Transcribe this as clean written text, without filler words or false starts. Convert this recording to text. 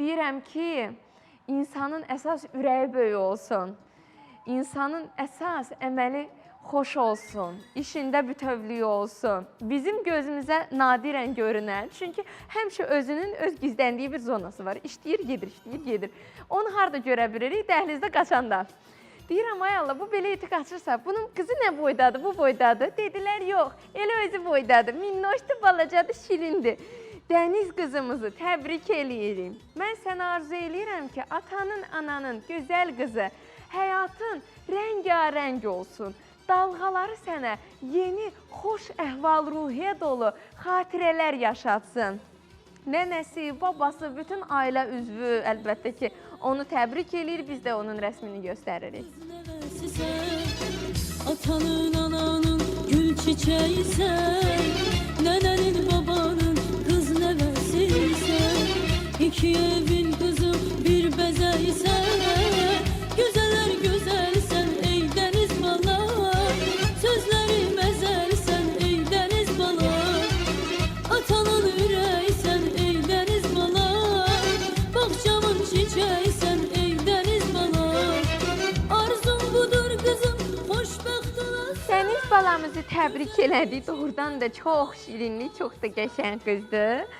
istəyirəm ki, insanın əsas ürəyi böyük olsun. İnsanın əsas əməli xoş olsun, işində bütövlüyü olsun. Bizim gözümüzə nadirən görünən, çünki həmişə özünün öz gizləndiyi bir zonası var. İşləyir, gedir, işləyir, gedir. Onu harada görə bilirik? Dəhlizdə qaçanda. Deyirəm, ay Allah, bu belə iti qaçırsa, bunun qızı nə boydadır, bu boydadır? Dedilər, yox, elə özü boydadır, minnoşdur, balacadır, şirindir. Dəniz qızımızı təbrik eləyirim. Mən sənə arzu eləyirəm ki, atanın, ananın, gözəl qızı, həyatın rəngarəng olsun. Dalğaları sənə yeni, xoş əhval-ruhiyyə dolu xatirələr yaşatsın. Nənəsi, babası, bütün ailə üzvü əlbəttə ki, onu təbrik eləyir, biz də onun rəsmini göstəririk. Atanın, ananın gül çiçeğisən, nənənin, babanın qız nəvəsisən, iki evin qızı bir bəzəysən, gözələr gözəlsən ey dəniz bala, sözləri məzəlsən ey dəniz bala, atanın ürəksən ey dəniz bala, bağçamın çiçeğisən ey dəniz bala, arzum budur qızım, xoşbəxt olasın. Dəniz balamızı təbrik elədik, doğrudan da çox şirinli, çox da qəşəng qızdır.